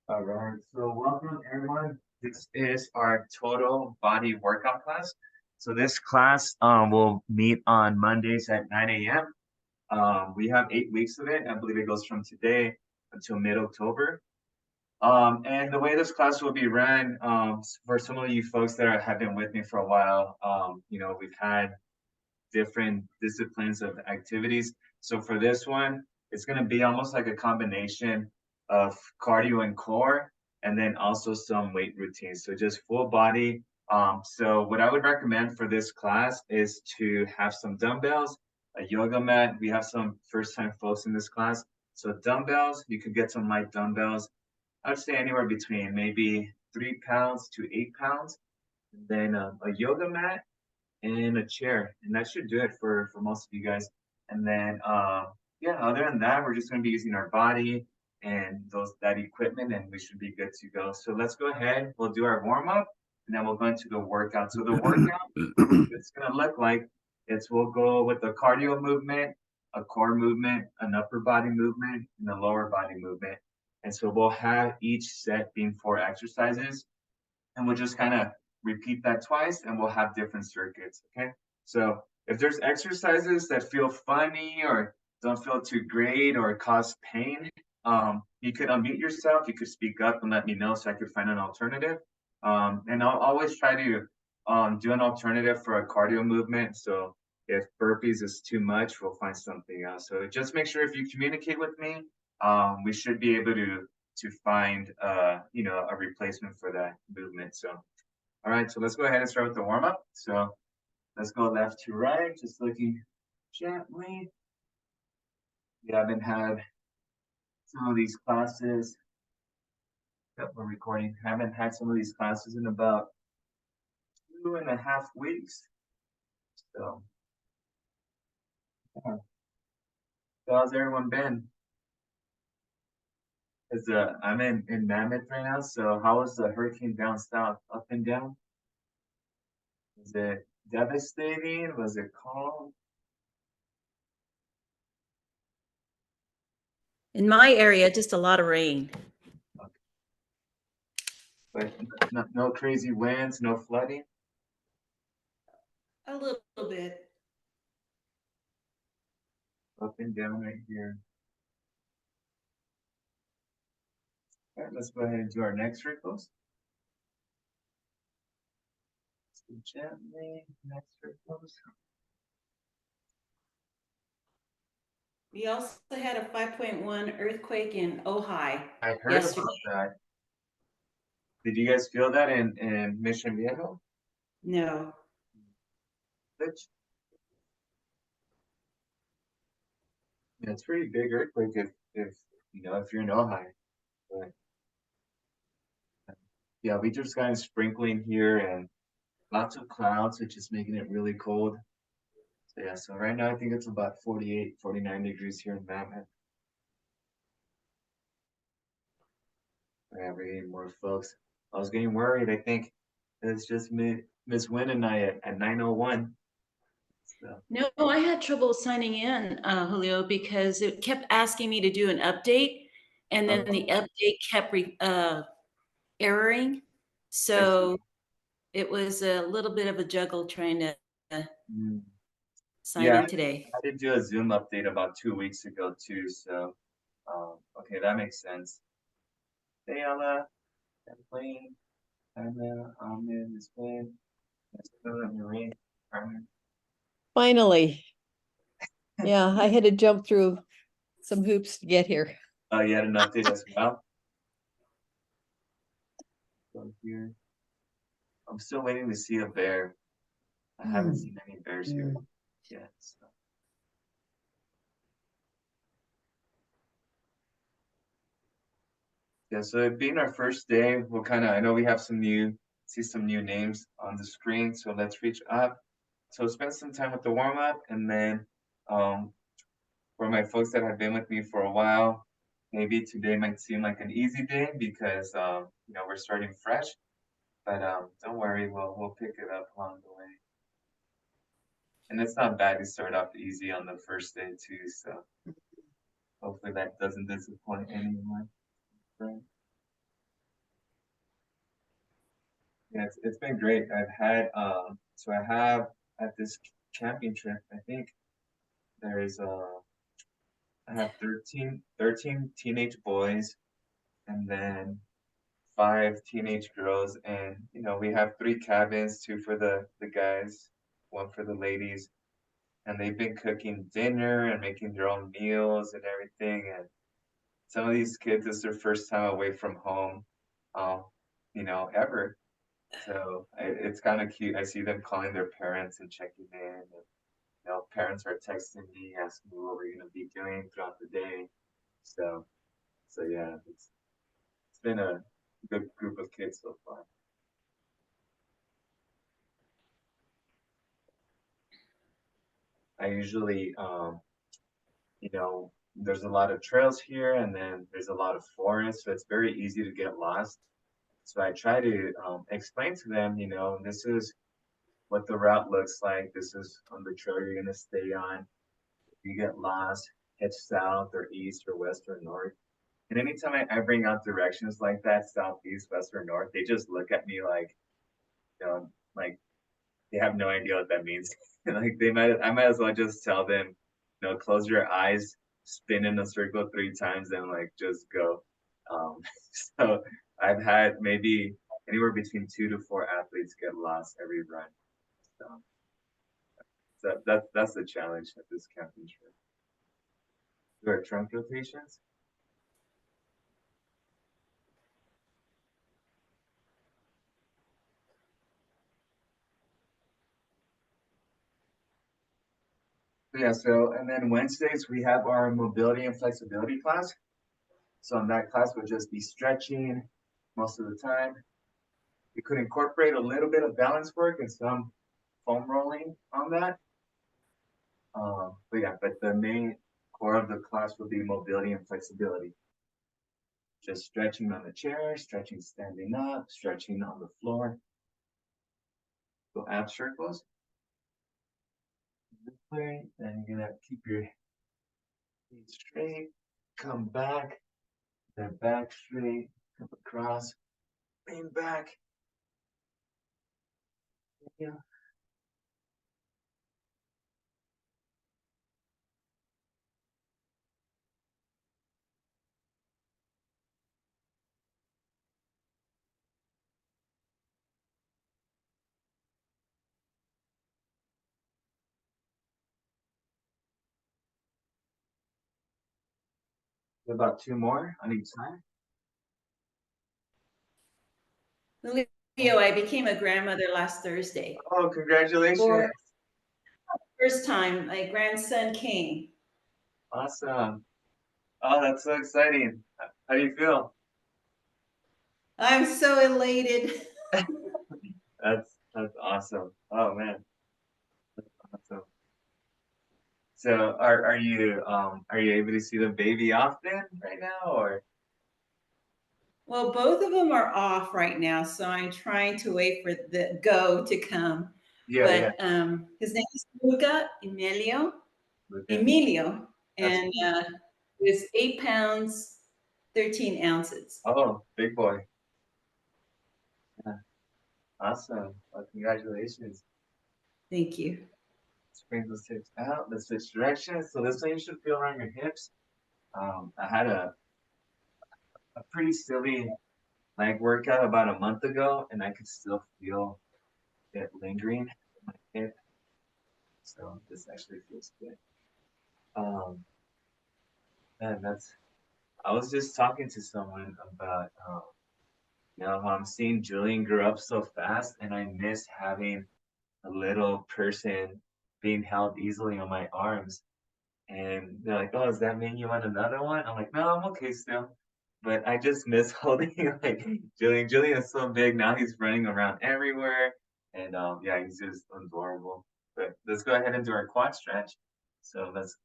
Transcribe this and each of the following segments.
All right, so welcome everyone. This is our total body workout class. So this class will meet on Mondays at 9 a.m. We have 8 weeks of it. I believe it goes from today until mid-October. And the way this class will be ran, for some of you folks that have been with me for a while, we've had different disciplines of activities. So for this one, it's going to be almost like a combination of cardio and core, and then also some weight routines. So just full body. So what I would recommend for this class is to have some dumbbells, a yoga mat. We have some first time folks in this class. So dumbbells, you could get some light dumbbells. I'd say anywhere between maybe 3 pounds to 8 pounds. And then a yoga mat and a chair, and that should do it for most of you guys. And then yeah, other than that, we're just going to be using our body and that equipment, and we should be good to go. So let's go ahead. We'll do our warm up, and then we'll go into the workout. So the workout, it's going to look like we'll go with a cardio movement, a core movement, an upper body movement, and a lower body movement. And so we'll have each set being 4 exercises, and we'll just kind of repeat that twice, and we'll have different circuits. Okay. So if there's exercises that feel funny or don't feel too great or cause pain, you could unmute yourself. You could speak up and let me know so I could find an alternative. And I'll always try to do an alternative for a cardio movement. So if burpees is too much, we'll find something else. So just make sure if you communicate with me, we should be able to find a replacement for that movement. So all right, so let's go ahead and start with the warm up. So let's go left to right, just looking gently. We haven't had some of these classes. Yep, we're recording. Haven't had some of these classes in about 2.5 weeks. So yeah. So how's everyone been? I'm in Mammoth right now. So how was the hurricane down south? Up and down? Was it devastating? Was it calm? In my area, just a lot of rain. Okay. But no crazy winds, no flooding? A little bit. Up and down right here. All right, let's go ahead and do our next circles. So gently, next circles. We also had a 5.1 earthquake in Ojai I heard yesterday. about that. Did you guys feel that in Mission Viejo? No. Which, yeah, it's pretty big earthquake if you're in Ojai. But yeah, we just got sprinkling here and lots of clouds, which is making it really cold. So yeah, so right now I think it's about 48, 49 degrees here in Mammoth. Yeah, we're getting more folks. I was getting worried. I think it's just Miss Wynn and I at 9:01. So No, I had trouble signing in, Julio, because it kept asking me to do an update, and then the update kept erroring. So it was a little bit of a juggle trying to mm, sign yeah, in today. I did do a Zoom update about 2 weeks ago too. So okay, that makes sense. Hey Ella, Kathleen, Anna, Ahmed, Miss Wynn, Marie, Carmen. Finally. Yeah, I had to jump through some hoops to get here. Oh, you had an update as well. So here, I'm still waiting to see a bear. I haven't seen any bears here yet. So. Yeah, so it being our first day, we'll I know we have some new names on the screen. So let's reach up. So spend some time with the warm up, and then um, for my folks that have been with me for a while, maybe today might seem like an easy day because we're starting fresh. But don't worry, we'll pick it up along the way. And it's not bad to start off easy on the first day too. So hopefully that doesn't disappoint anyone. Right? Yeah, it's been great. I've had so I have at this camping trip, I think there's I have 13 teenage boys and then 5 teenage girls, and we have 3 cabins, two for the guys, one for the ladies, and they've been cooking dinner and making their own meals and everything. And some of these kids, it's their first time away from home, um, ever. So it's kind of cute. I see them calling their parents and checking in, and parents are texting me, asking me what we're gonna be doing throughout the day. So, so yeah, it's been a good group of kids so far. I usually, there's a lot of trails here, and then there's a lot of forest, so it's very easy to get lost. So I try to explain to them, this is what the route looks like. This is on the trail you're gonna stay on. If you get lost, head south or east or west or north. And anytime I bring out directions like that, south, east, west, or north, they just look at me like they have no idea what that means. Like I might as well just tell them, close your eyes, spin in a circle 3 times, and like just go. Um, so I've had maybe anywhere between 2 to 4 athletes get lost every run. So, that's the challenge at this camping trip. There are trunk rotations. Yeah, so and then Wednesdays we have our mobility and flexibility class. So in that class we'll just be stretching most of the time. We could incorporate a little bit of balance work and some foam rolling on that. But yeah, but the main core of the class will be mobility and flexibility. Just stretching on the chair, stretching standing up, stretching on the floor. So ab circles. This way, then you're gonna keep your feet straight, come back, then back straight, come across, lean back. Yeah. About 2 more on each side. Leo, I became a grandmother last Thursday. Oh, congratulations. For first time, my grandson came. Awesome. Oh, that's so exciting. How do you feel? I'm so elated. That's awesome. Oh man, that's awesome. So are you able to see the baby often right now or? Well, both of them are off right now, so I'm trying to wait for the go to come. Yeah, yeah. But his name is Luca Emilio. Okay. Emilio, That's and is 8 pounds, 13 ounces. oh, big boy. Yeah. Awesome. Well, congratulations. Thank you. Let's bring those hips out. Let's switch directions. So this way you should feel around your hips. I had a pretty silly leg workout about a month ago, and I could still feel it lingering in my hip. So this actually feels good. Um, and I was just talking to someone about, how I'm seeing Julian grow up so fast, and I miss having a little person being held easily on my arms. And they're like, "Oh, does that mean you want another one?" I'm like, "No, I'm okay still." But I just miss holding like Julian. Julian is so big now; he's running around everywhere, and yeah, he's just adorable. But let's go ahead and do our quad stretch. So let's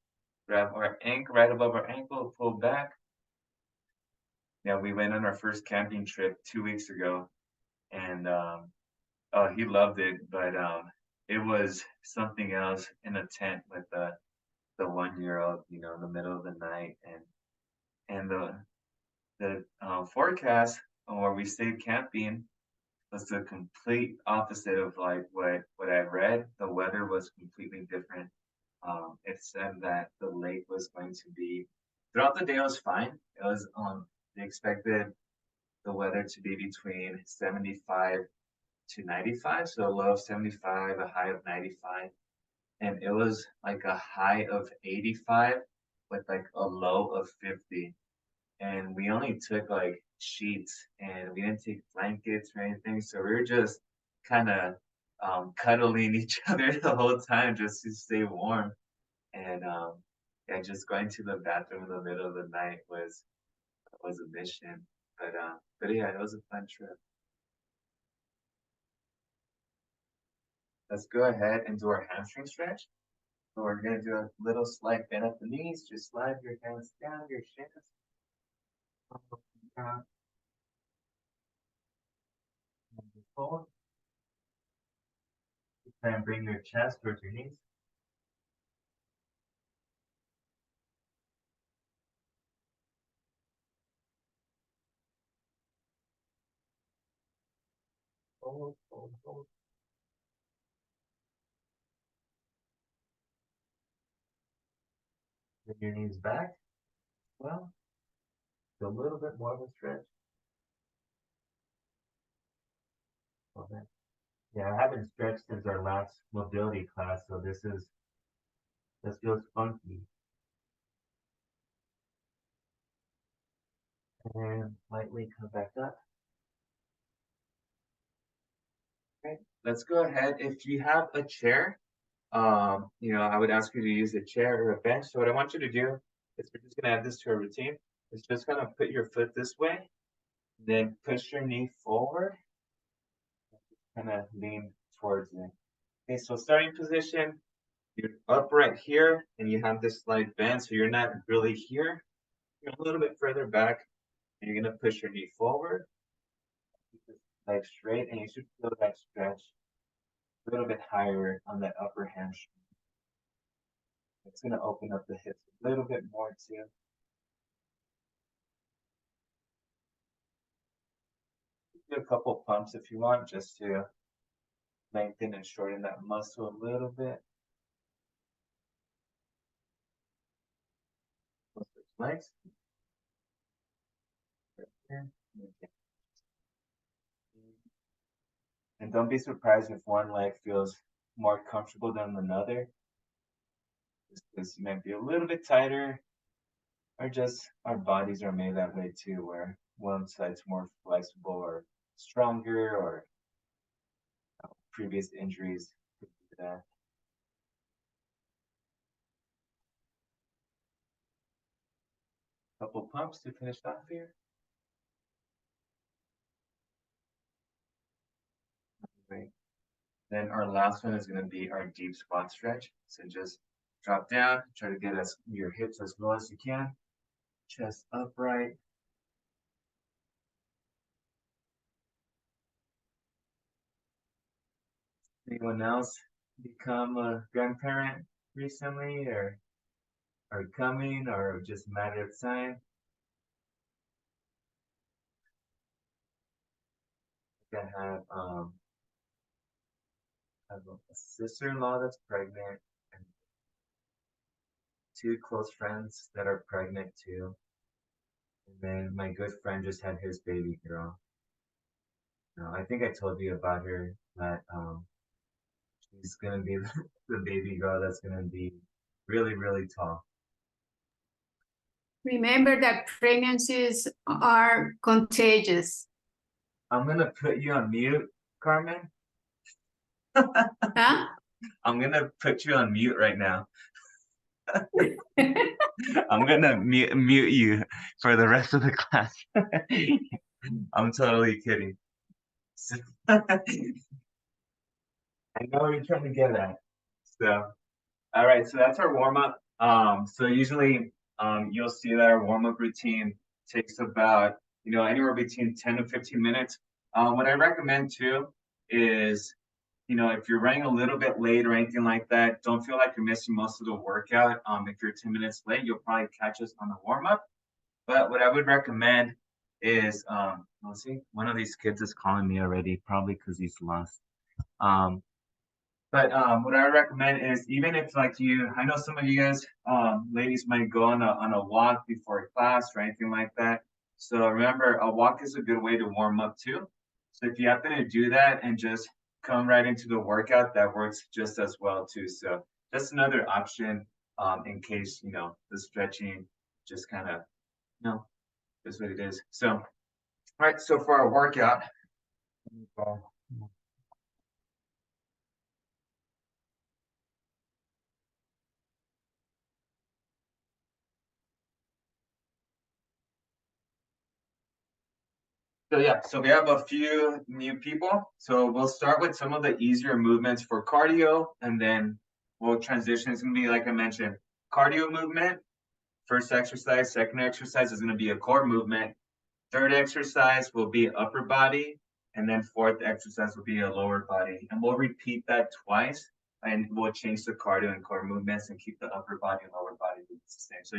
grab our ankle right above our ankle, pull back. Yeah, we went on our first camping trip 2 weeks ago, and oh, he loved it. But it was something else in a tent with the 1 year old, in the middle of the night, and the forecast where we stayed camping was the complete opposite of like what I read. The weather was completely different. It said that the lake was going to be throughout the day. It was fine. It was they expected the weather to be between 75 to 95, so a low of 75, a high of 95, and it was like a high of 85 with like a low of 50. And we only took like sheets and we didn't take blankets or anything, so we were just kind of cuddling each other the whole time just to stay warm. And yeah, just going to the bathroom in the middle of the night was a mission. But yeah, it was a fun trip. Let's go ahead and do our hamstring stretch. So we're gonna do a little slight bend at the knees. Just slide your hands down your shins. Up, down, and just hold. And bring your chest towards your knees. Hold, hold, hold. Bring your knees back. Well, do a little bit more of a stretch. Okay. Yeah, I haven't stretched since our last mobility class, so this feels funky. And lightly come back up. Okay, let's go ahead. If you have a chair, I would ask you to use a chair or a bench. So what I want you to do is we're just gonna add this to our routine. Is just gonna put your foot this way, then push your knee forward, kind of lean towards it. Okay, so starting position, you're upright here, and you have this slight bend, so you're not really here. You're a little bit further back, and you're gonna push your knee forward, keep this leg straight, and you should feel that stretch a little bit higher on that upper hamstring. It's gonna open up the hips a little bit more too. Do a couple pumps if you want, just to lengthen and shorten that muscle a little bit. Legs. And don't be surprised if one leg feels more comfortable than another. Just because you might be a little bit tighter, or just our bodies are made that way too, where one side's more flexible or stronger, or previous injuries could do that. Couple pumps to finish off here. Great. Then our last one is going to be our deep squat stretch. So just drop down, try to get your hips as low as you can, chest upright. Anyone else become a grandparent recently, or coming, or just a matter of time? I have a sister-in-law that's pregnant, and two close friends that are pregnant too. And then my good friend just had his baby girl. I think I told you about her, that she's gonna be the baby girl that's gonna be really, really tall. Remember that pregnancies are contagious. I'm gonna put you on mute, Carmen. Huh? I'm gonna put you on mute right now. I'm gonna mute you for the rest of the class. I'm totally kidding. I know what you're trying to get at. So, all right, so that's our warm up. So usually, you'll see that our warm up routine takes about, anywhere between 10 to 15 minutes. What I recommend too is, if you're running a little bit late or anything like that, don't feel like you're missing most of the workout. If you're 10 minutes late, you'll probably catch us on the warm up. But what I would recommend is let's see, one of these kids is calling me already, probably because he's lost. But what I recommend is even if like I know some of you guys, ladies might go on a walk before class or anything like that. So remember, a walk is a good way to warm up too. So if you happen to do that and just come right into the workout, that works just as well too. So just another option in case the stretching just kind of is what it is. So all right, so for our workout. So yeah, so we have a few new people. So we'll start with some of the easier movements for cardio, and then we'll transition. It's gonna be, like I mentioned, cardio movement. First exercise, second exercise is gonna be a core movement. Third exercise will be upper body, and then fourth exercise will be a lower body. And we'll repeat that twice, and we'll change the cardio and core movements and keep the upper body and lower body movements the same. So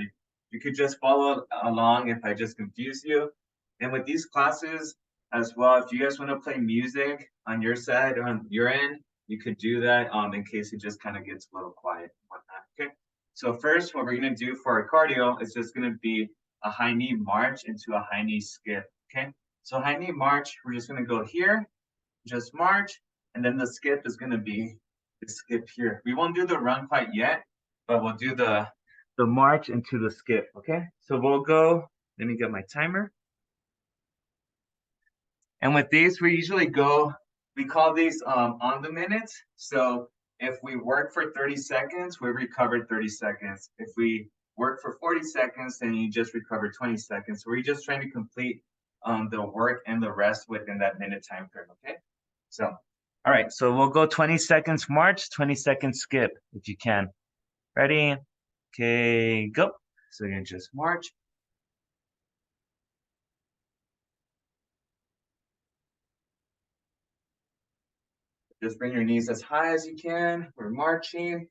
you could just follow along if I just confuse you. And with these classes as well, if you guys want to play music on your side or on your end, you could do that in case it just kind of gets a little quiet and whatnot. Okay. So first, what we're gonna do for our cardio is just gonna be a high knee march into a high knee skip. Okay. So high knee march, we're just gonna go here, just march, and then the skip is gonna be the skip here. We won't do the run quite yet, but we'll do the march into the skip. Okay. So we'll go. Let me get my timer. And with these, we usually go, we call these on the minutes. So if we work for 30 seconds, we recover 30 seconds. If we work for 40 seconds, then you just recover 20 seconds. So we're just trying to complete the work and the rest within that minute time frame, okay? So, all right, so we'll go 20 seconds march, 20 seconds skip, if you can. Ready? Okay, go. So you're gonna just march. Just bring your knees as high as you can. We're marching.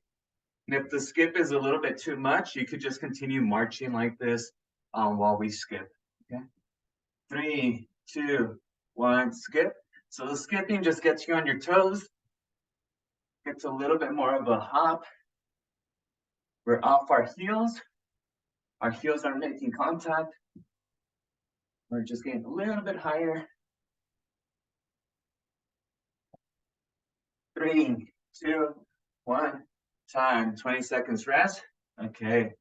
And if the skip is a little bit too much, you could just continue marching like this while we skip. Okay. 3, 2, 1, skip. So the skipping just gets you on your toes. It's a little bit more of a hop. We're off our heels. Our heels are making contact. We're just getting a little bit higher. 3, 2, 1, time. 20 seconds rest. Okay.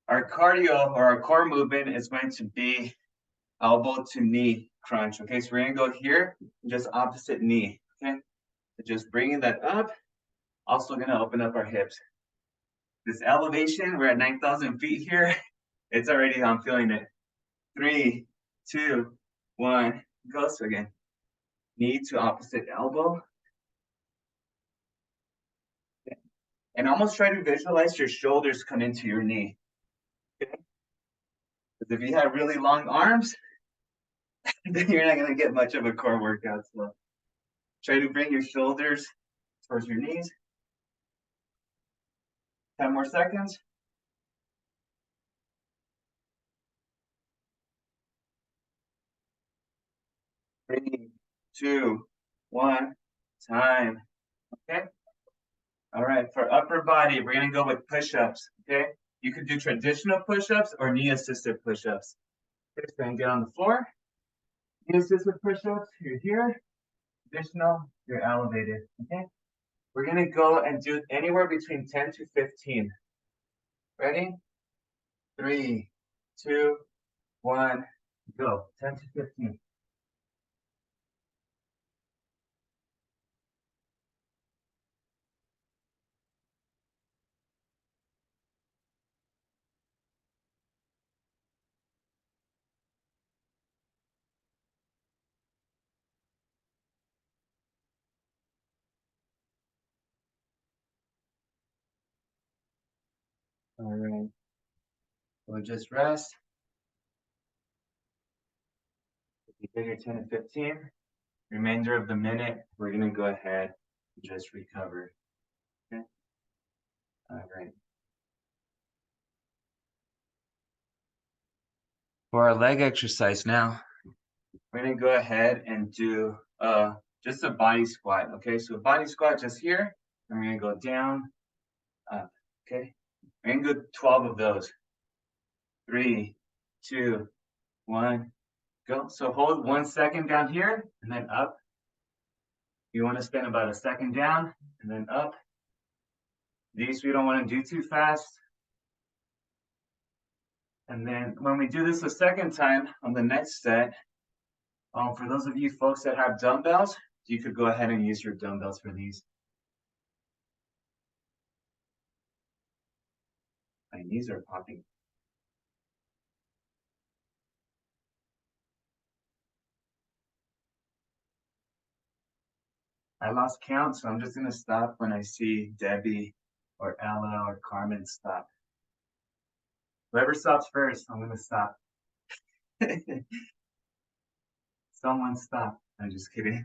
Our cardio or our core movement is going to be elbow to knee crunch. Okay, so we're gonna go here, just opposite knee. Okay, so just bringing that up. Also gonna open up our hips. This elevation, we're at 9,000 feet here. It's already, I'm feeling it. 3, 2, 1, go. So again, knee to opposite elbow. Okay. And almost try to visualize your shoulders come into your knee. Okay, because if you have really long arms, then you're not gonna get much of a core workout. So try to bring your shoulders towards your knees. 10 more seconds. 3, 2, 1, time. Okay. All right, for upper body, we're gonna go with push-ups. Okay. You could do traditional push-ups or knee-assisted push-ups. Okay, so then get on the floor. Knee-assisted push-ups, you're here. Traditional, you're elevated. Okay. We're gonna go and do anywhere between 10 to 15. Ready? 3, 2, 1, go. 10 to 15. All right. We'll just rest. You get your 10 to 15. Remainder of the minute, we're gonna go ahead and just recover. Okay. All right. For our leg exercise now, we're gonna go ahead and do just a body squat. Okay, so body squat just here. And we're gonna go down, up. Okay, we're gonna go 12 of those. 3, 2, 1, go. So hold 1 second down here and then up. You want to spend about a second down and then up. These we don't want to do too fast. And then when we do this a second time on the next set, for those of you folks that have dumbbells, you could go ahead and use your dumbbells for these. My knees are popping. I lost count, so I'm just gonna stop when I see Debbie or Ella or Carmen stop. Whoever stops first, I'm gonna stop. Someone stop. I'm just kidding.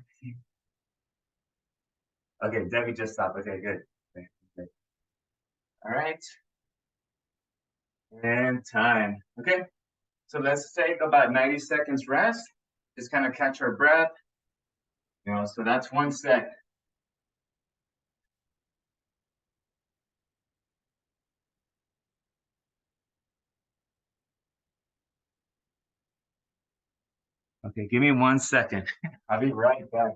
Okay, Debbie just stopped. Okay, good. Okay, good. All right. And time. Okay. So let's take about 90 seconds rest. Just kind of catch our breath. You know, so that's 1 set. Okay, give me 1 second. I'll be right back.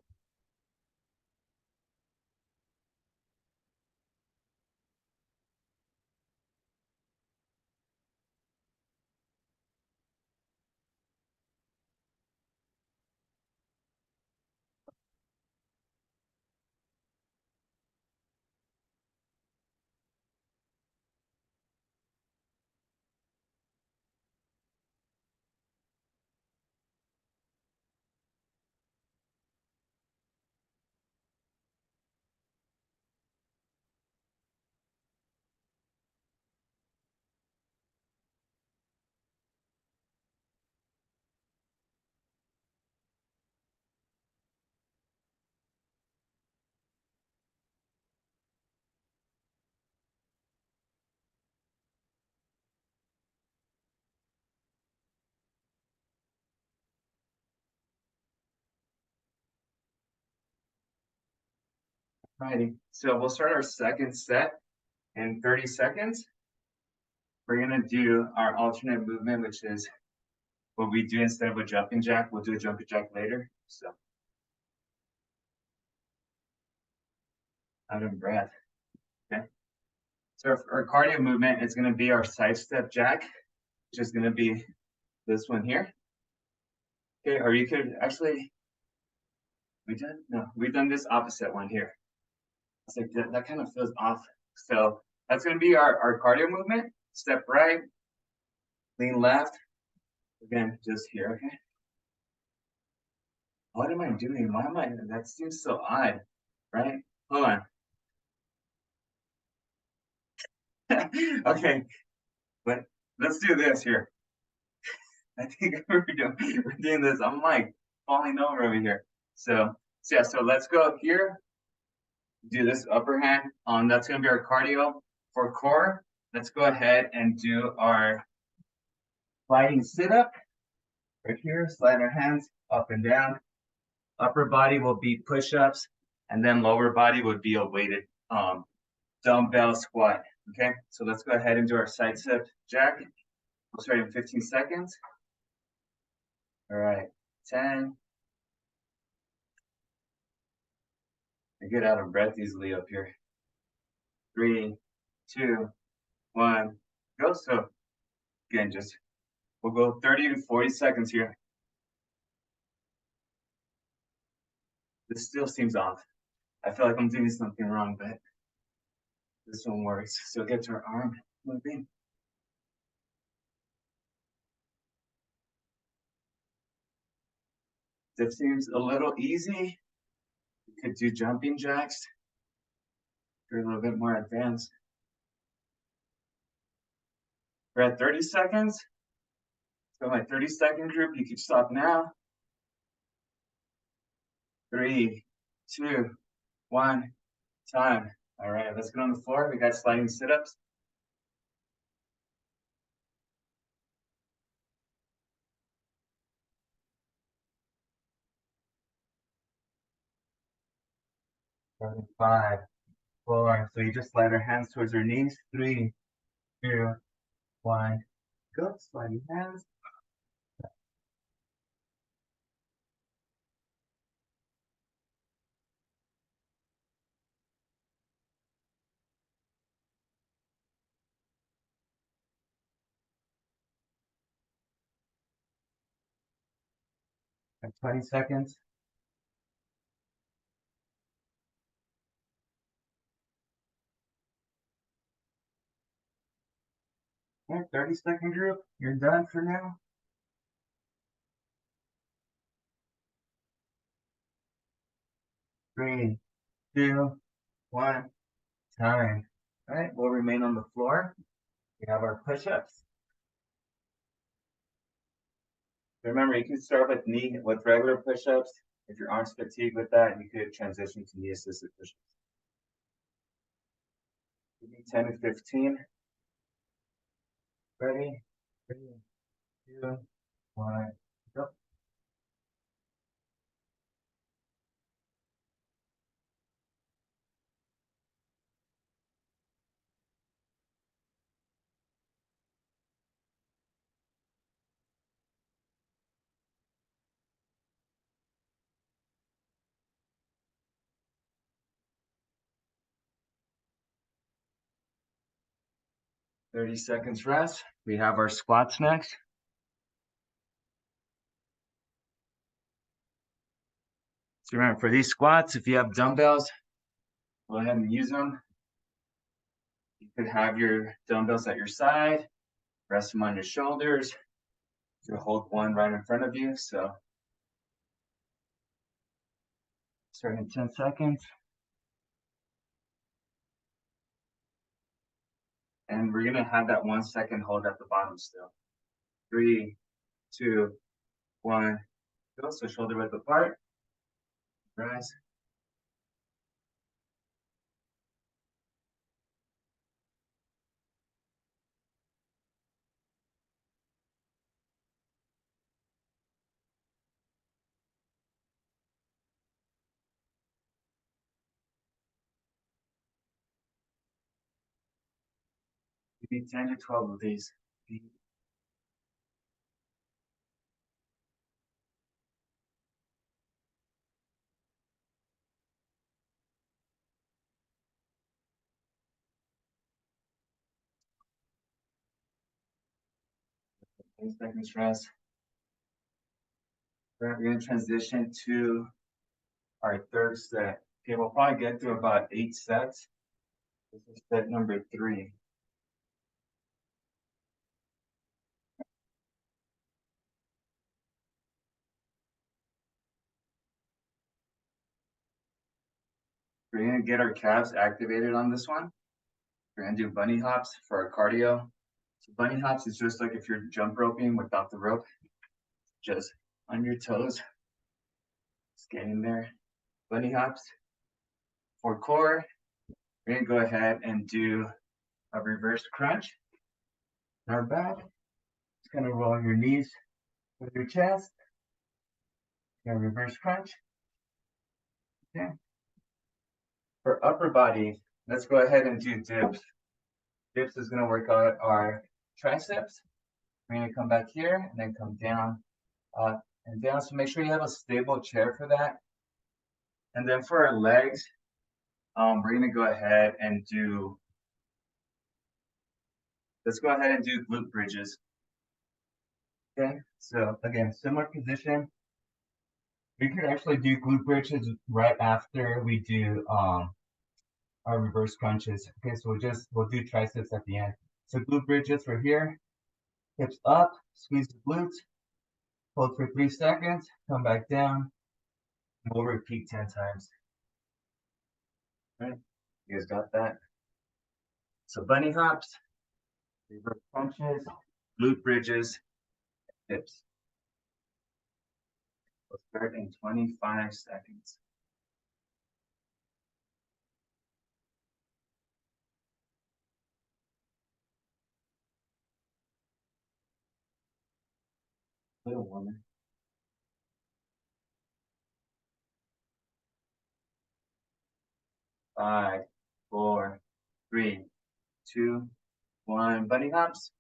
Righty. So we'll start our second set in 30 seconds. We're gonna do our alternate movement, which is what we do instead of a jumping jack. We'll do a jumping jack later. So out of breath. Okay. So our cardio movement is gonna be our side step jack, which is gonna be this one here. Okay, or you could actually, we've done this opposite one here. It's like that kind of feels off. So that's gonna be our cardio movement. Step right, lean left. Again, just here, okay? What am I doing? Why am I, that seems so odd, right? Hold on. Okay, but let's do this here. I think we're doing this. I'm like falling over here. So yeah, so let's go here. Do this upper hand. That's gonna be our cardio. For core, let's go ahead and do our sliding sit-up. Right here, slide our hands up and down. Upper body will be push-ups, and then lower body would be a weighted dumbbell squat. Okay, so let's go ahead and do our side step jack. We'll start in 15 seconds. All right, 10. I get out of breath easily up here. 3, 2, 1, go. So again, we'll go 30 to 40 seconds here. This still seems off. I feel like I'm doing something wrong, but this one works. So get to our arm moving. This seems a little easy. You could do jumping jacks. You're a little bit more advanced. We're at 30 seconds. So my 30-second group, you can stop now. 3, 2, 1, time. All right, let's get on the floor. We got sliding sit-ups. 7, 5, 4. So you just slide our hands towards our knees. 3, 2, 1. Go. Slide your hands. And 20 seconds. Yeah, 30-second group. You're done for now. 3, 2, 1. Time. All right, we'll remain on the floor. We have our push-ups. Remember, you can start with regular push-ups. If your arms fatigued with that, you could transition to knee-assisted push-ups. Give me 10 to 15. Ready? 3, 2, 1, go. 30 seconds rest. We have our squats next. So remember, for these squats, if you have dumbbells, go ahead and use them. You could have your dumbbells at your side, rest them on your shoulders. You hold one right in front of you. So starting in 10 seconds. And we're gonna have that 1 second hold at the bottom still. 3, 2, 1, go. So shoulder width apart. Rise. You need 10 to 12 of these. 10 seconds rest. We're gonna transition to our third set. Okay, we'll probably get through about 8 sets. This is set number 3. We're gonna get our calves activated on this one. We're gonna do bunny hops for our cardio. So bunny hops is just like if you're jump roping without the rope, just on your toes. Just getting there. Bunny hops. For core, we're gonna go ahead and do a reverse crunch. Our back. Just gonna roll your knees with your chest. Gonna reverse crunch. Okay. For upper body, let's go ahead and do dips. Dips is gonna work out our triceps. We're gonna come back here and then come down, and down. So make sure you have a stable chair for that. And then for our legs, we're gonna go ahead and do. Let's go ahead and do glute bridges. Okay. So again, similar position. We could actually do glute bridges right after we do our reverse crunches. Okay, so we'll do triceps at the end. So glute bridges for here, hips up, squeeze the glutes, hold for 3 seconds, come back down, and we'll repeat 10 times. All right, you guys got that? So bunny hops, reverse crunches, glute bridges, hips. We'll start in 25 seconds. Little woman. 5, 4, 3, 2, 1. Bunny hops.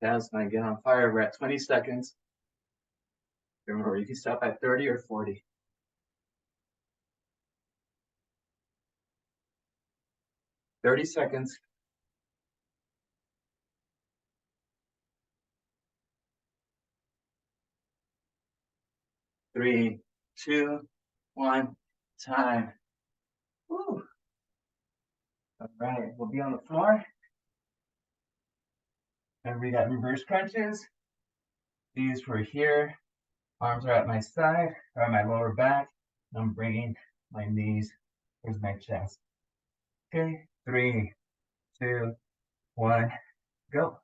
That's gonna get on fire. We're at 20 seconds. Remember, you can stop at 30 or 40. 30 seconds. Three, two, one, time. Woo. All right, we'll be on the floor. And we got reverse crunches. These were here. Arms are at my side, or at my lower back. I'm bringing my knees towards my chest. Okay, 3, 2, 1, go.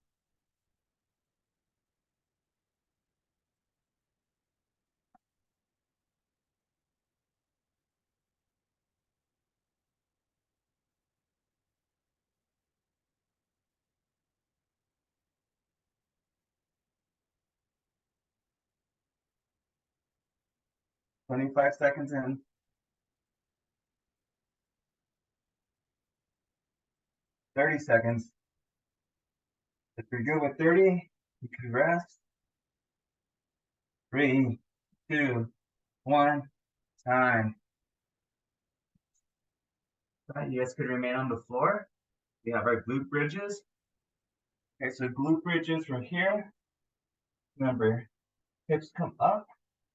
Twenty-five seconds in. 30 seconds. If you're good with 30, you can rest. 3, 2, 1, time. Right, you guys could remain on the floor. We have our glute bridges. Okay, so glute bridges from here. Remember, hips come up,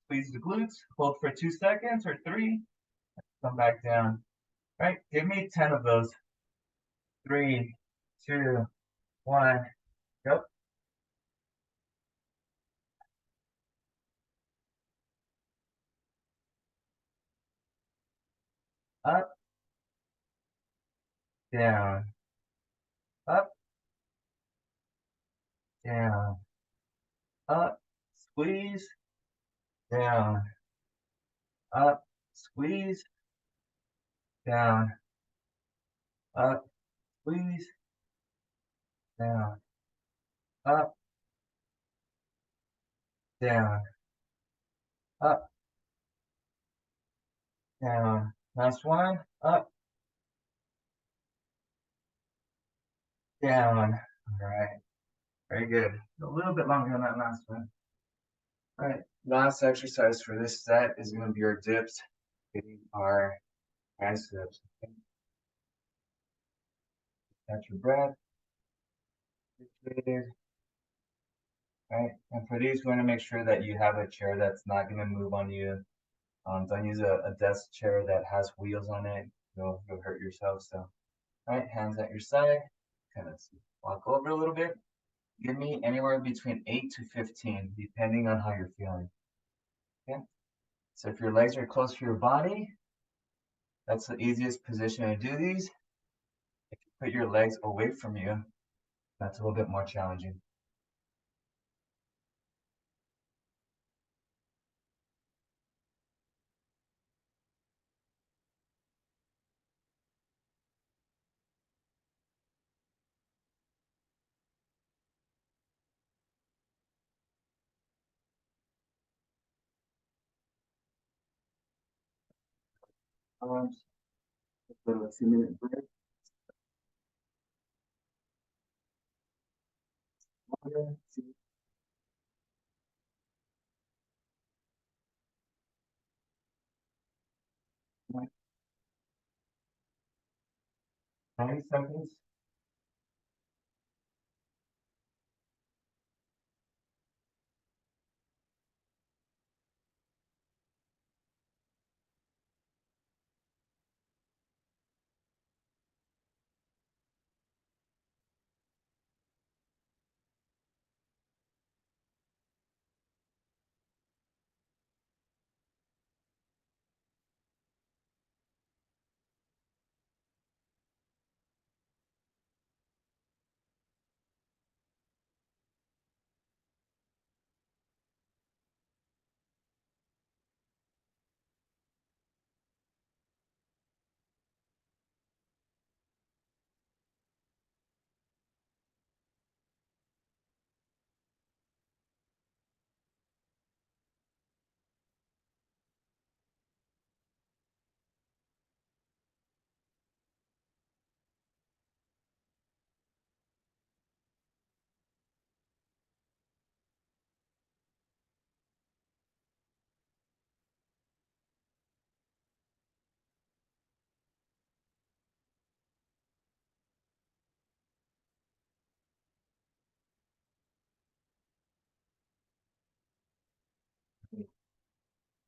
squeeze the glutes, hold for 2 seconds or 3, come back down. Right, give me 10 of those. 3, 2, 1, go. Up, down, up, down, up, squeeze, down, up, squeeze, down, up, squeeze, down, up, down, up, down. Last one, up, down. All right, very good. A little bit longer on that last one. All right, last exercise for this set is going to be our dips, getting our triceps. Okay. Catch your breath. Right, and for these, we want to make sure that you have a chair that's not going to move on you. Don't use a desk chair that has wheels on it. You'll hurt yourself. So, all right, hands at your side. Kind of walk over a little bit. Give me anywhere between 8 to 15, depending on how you're feeling. Okay. So if your legs are close to your body, that's the easiest position to do these. If you put your legs away from you, that's a little bit more challenging. Arms, a 2-minute break. Water, 90 seconds.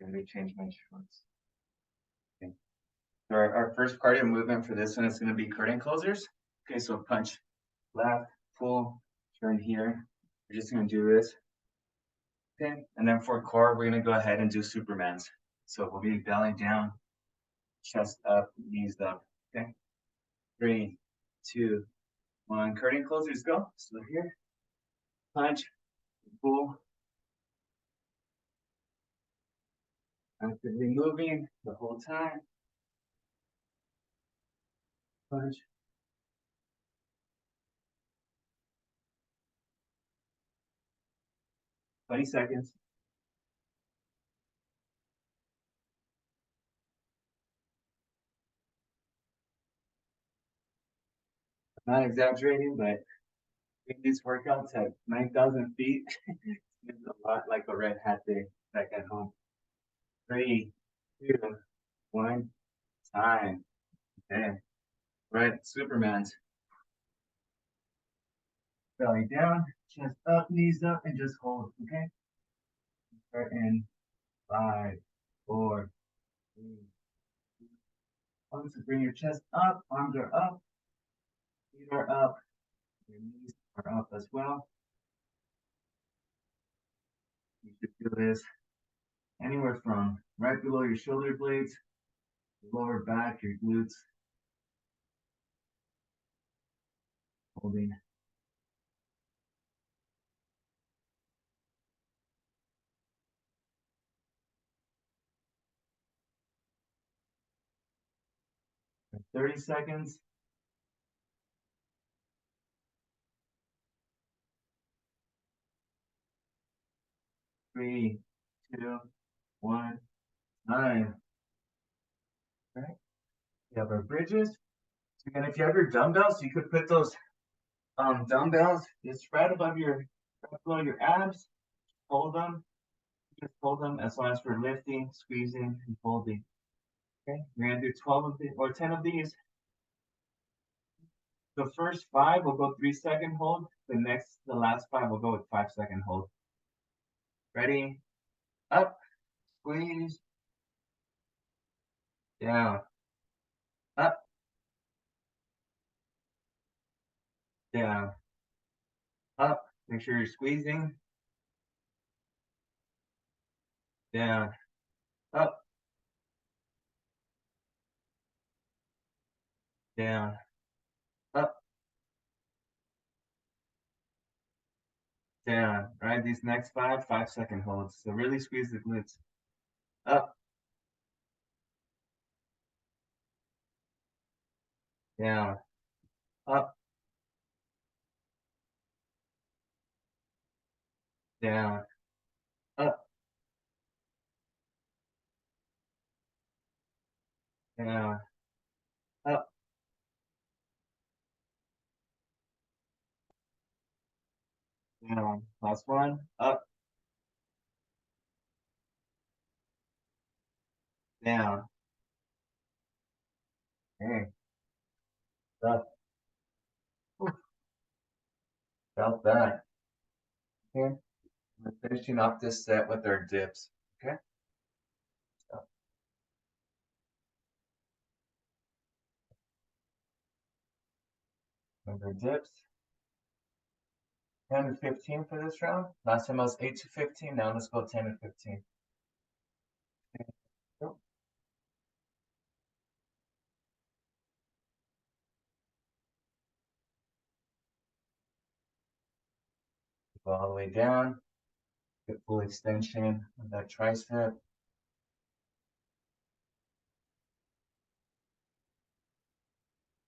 Let me change my shorts. Okay. So our first cardio movement for this one is gonna be curtain closers. Okay, so punch left, pull, turn here. We're just gonna do this. Okay, and then for core, we're gonna go ahead and do Supermans. So we'll be belly down, chest up, knees up. Okay, 3, 2, 1. Curtain closers, go. So here, punch, pull. Actively moving the whole time. Punch. Twenty seconds. I'm not exaggerating, but doing these workouts at 9,000 feet is a lot like a red hat day back at home. 3, 2, 1, time. Okay. Right, Superman's. Belly down, chest up, knees up, and just hold, okay? Start in 5, 4, 3, 2, 1. So bring your chest up, arms are up, feet are up, your knees are up as well. You should feel this anywhere from right below your shoulder blades, your lower back, your glutes. Holding. For 30 seconds. Three, 2, 1, time. All right. We have our bridges. And if you have your dumbbells, you could put those dumbbells just right above right below your abs. Hold them. Just hold them as long as we're lifting, squeezing, and folding. Okay, we're gonna do 12 of these or 10 of these. The first 5 will go 3-second hold. The last 5 will go with 5-second hold. Ready? Up, squeeze, down, up, down, up. Make sure you're squeezing, down, up, down, up, down. Right, these next 5-second holds. So really squeeze the glutes. Up, down, up, down, up, down, up, down. Last one. Up, down. Okay. Up. Oof. Felt that. Okay. We're finishing off this set with our dips. Okay. So. With our dips. 10 to 15 for this round. Last time I was 8 to 15. Now let's go 10 to 15. Okay. Go. Go all the way down. Get full extension of that tricep.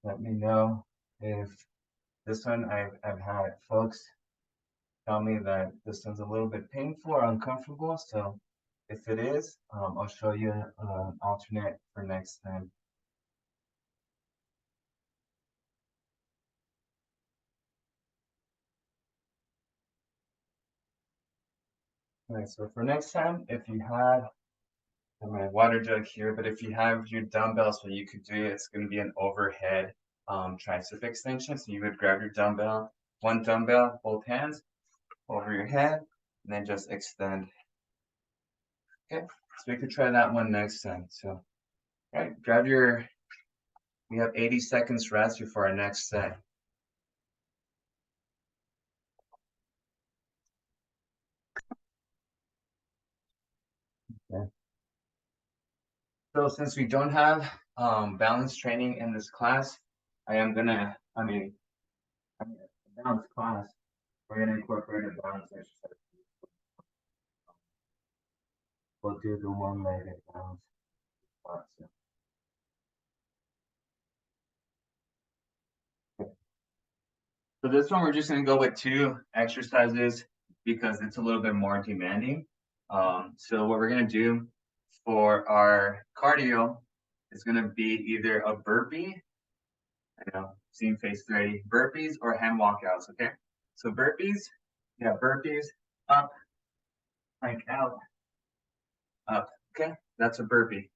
Let me know if this one I've had folks tell me that this one's a little bit painful or uncomfortable. So if it is, I'll show you an alternate for next time. All right, so for next time, if you have my water jug here, but if you have your dumbbells, what you could do, it's going to be an overhead tricep extension. So you would grab your dumbbell, one dumbbell, both hands over your head, and then just extend. Okay, so we could try that one next time. So, all right, we have 80 seconds rest before our next set. Okay. So since we don't have balance training in this class, balance class, we're gonna incorporate a balance exercise. We'll do the one-legged balance squat. So this one, we're just gonna go with 2 exercises because it's a little bit more demanding. So what we're gonna do for our cardio is gonna be either a burpee, seeing face ready, burpees or hand walkouts, okay? So burpees, burpees, up, plank out, up, okay? That's a burpee.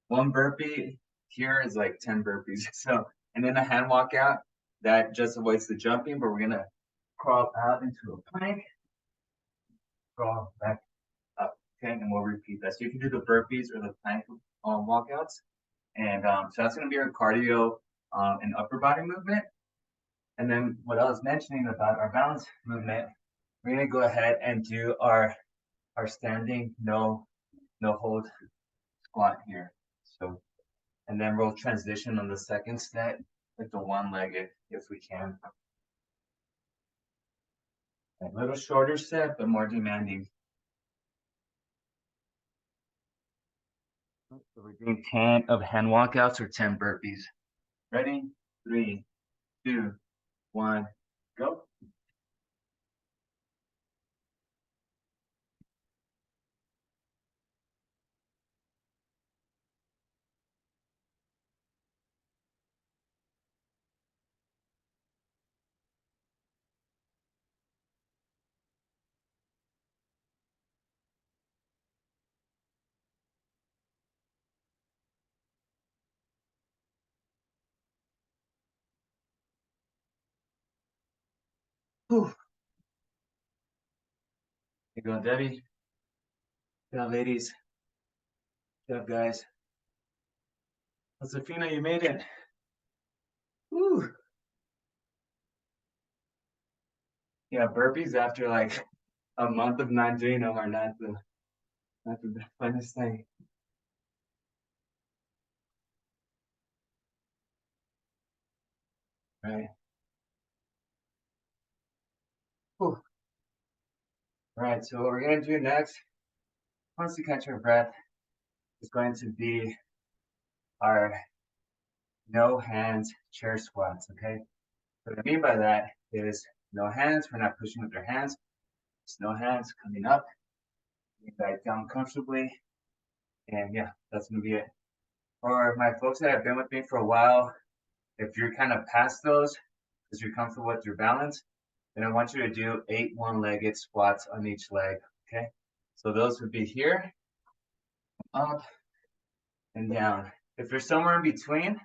One burpee here is like 10 burpees. So, and then a hand walkout, that just avoids the jumping, but we're gonna crawl out into a plank, crawl back up, okay? And we'll repeat that. So you can do the burpees or the plank walkouts. And so that's gonna be our cardio and upper body movement. And then what I was mentioning about our balance movement, we're gonna go ahead and do our standing no hold squat here. So, and then we'll transition on the second set with the one-legged if we can. A little shorter set, but more demanding. So we're doing 10 of hand walkouts or 10 burpees. Ready? 3, 2, 1, go. Whew. You go, Debbie. Good job, ladies. Good job, guys. Josefina, you made it. Woo. Yeah, burpees after like a month of not doing them are not the funnest thing. Right. Whew. All right, so what we're gonna do next, once you catch your breath, is going to be our no hands chair squats, okay? What I mean by that is no hands, we're not pushing with our hands. Just no hands coming up, getting back down comfortably. And yeah, that's gonna be it. For my folks that have been with me for a while, if you're kind of past those, because you're comfortable with your balance, then I want you to do 8 one-legged squats on each leg, okay? So those would be here, up, and down. If you're somewhere in between,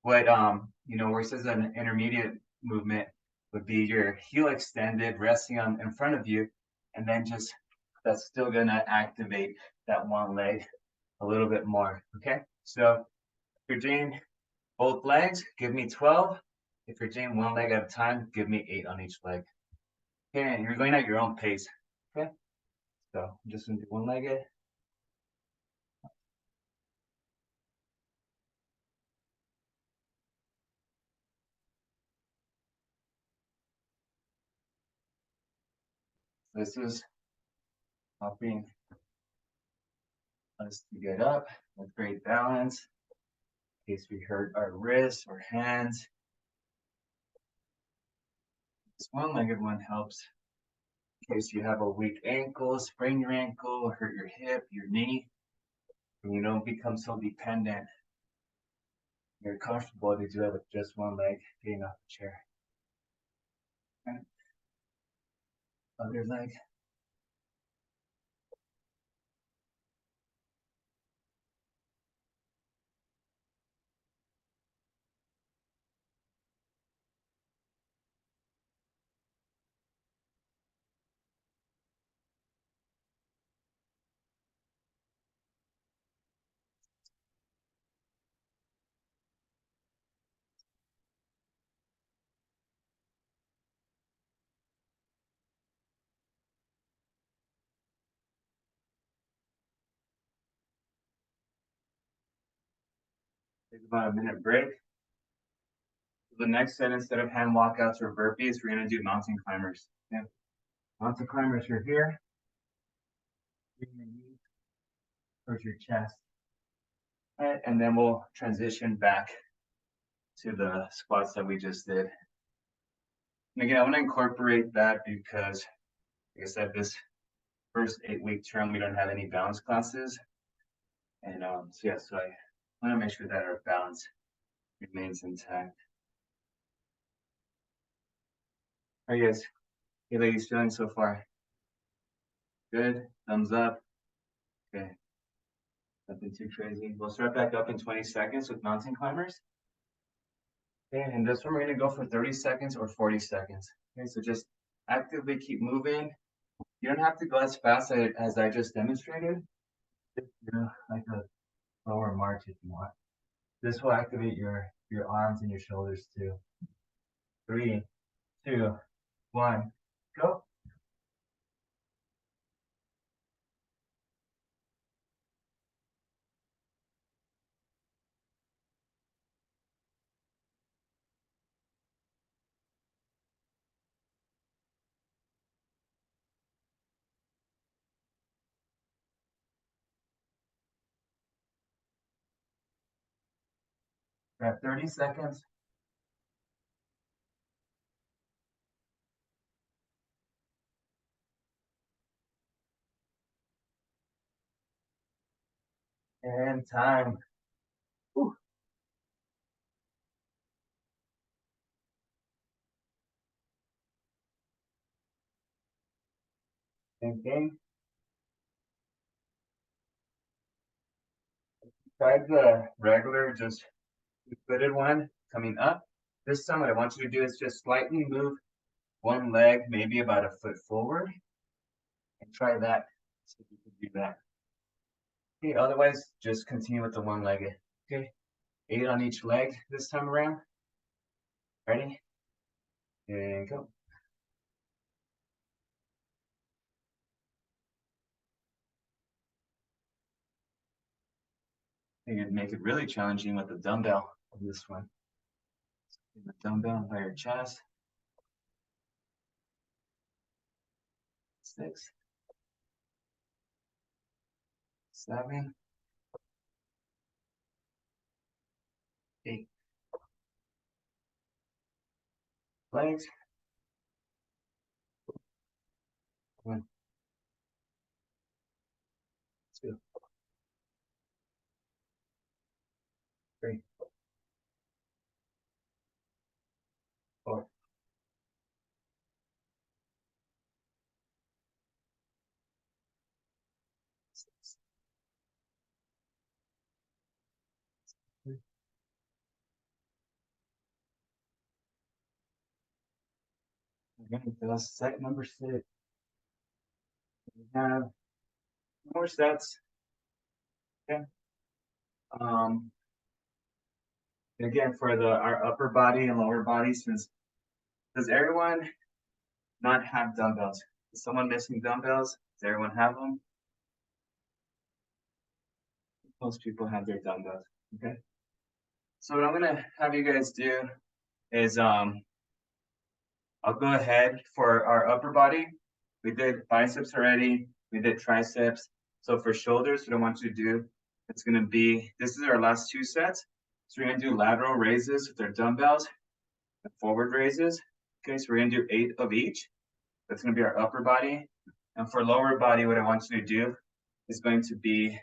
what where it says an intermediate movement would be your heel extended, resting on in front of you, and then just that's still gonna activate that one leg a little bit more. Okay, so if you're doing both legs, give me 12. If you're doing one leg at a time, give me 8 on each leg. Okay, and you're going at your own pace. Okay, so I'm just gonna do one-legged. This is helping us to get up with great balance in case we hurt our wrists or hands. This one-legged one helps in case you have a weak ankle, sprain your ankle, hurt your hip, your knee, and you don't become so dependent. You're comfortable to do it with just one leg getting off the chair. Okay. Other leg. Take about a minute break. The next set, instead of hand walkouts or burpees, we're gonna do mountain climbers. Okay? Mountain climbers are here. Bring your knees towards your chest. All right, and then we'll transition back to the squats that we just did. And again, I want to incorporate that because, like I said, this first 8-week term, we don't have any balance classes. And so yeah, so I want to make sure that our balance remains intact. How are you guys? Hey ladies, feeling so far? Good, thumbs up. Okay, nothing too crazy. We'll start back up in 20 seconds with mountain climbers. Okay, and this one we're gonna go for 30 seconds or 40 seconds. Okay, so just actively keep moving. You don't have to go as fast as I just demonstrated. Just do like a slower march if you want. This will activate your arms and your shoulders too. 3, 2, 1, go. We're at 30 seconds. And time. Whew. Same thing. Try the regular, just footed one coming up. This time, what I want you to do is just slightly move one leg, maybe about a foot forward, and try that. See if you can do that. Okay, otherwise, just continue with the one legged. Okay, 8 on each leg this time around. Ready? And go. You can make it really challenging with the dumbbell of this one. The dumbbell by your chest. 6, 7, 8. Legs. 1, 2, 3, 4. 6. Okay, that's set number 6. We have more sets. Okay. Again, for our upper body and lower body, does everyone not have dumbbells? Is someone missing dumbbells? Does everyone have them? Most people have their dumbbells. Okay. So what I'm gonna have you guys do is I'll go ahead for our upper body. We did biceps already. We did triceps. So for shoulders, what I want you to do, it's gonna be, this is our last 2 sets. So we're gonna do lateral raises with our dumbbells and forward raises. Okay, so we're gonna do 8 of each. That's gonna be our upper body. And for lower body, what I want you to do is going to be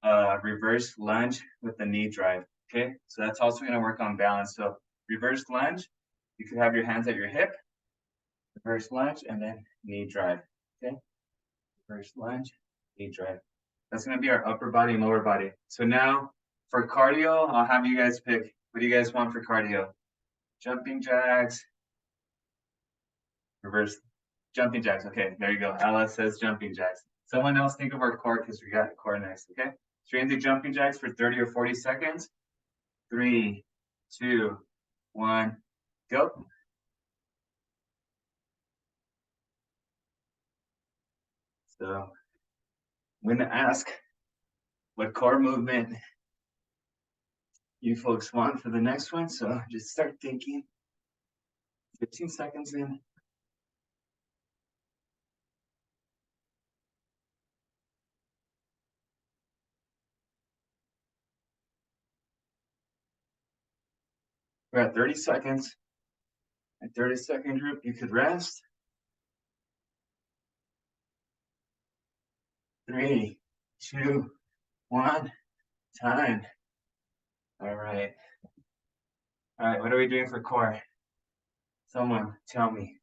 a reverse lunge with the knee drive. Okay, so that's also gonna work on balance. So reverse lunge, you could have your hands at your hip, reverse lunge, and then knee drive. Okay, reverse lunge, knee drive. That's gonna be our upper body and lower body. So now for cardio, I'll have you guys pick. What do you guys want for cardio? Jumping jacks, reverse jumping jacks. Okay, there you go. Ella says jumping jacks. Someone else think of our core because we got core next. Okay, so we're gonna do jumping jacks for 30 or 40 seconds. 3, 2, 1, go. So I'm gonna ask what core movement you folks want for the next one, so just start thinking. 15 seconds in. We're at 30 seconds. At 30-second group, you could rest. 3, 2, 1, time. All right. All right, what are we doing for core? Someone tell me.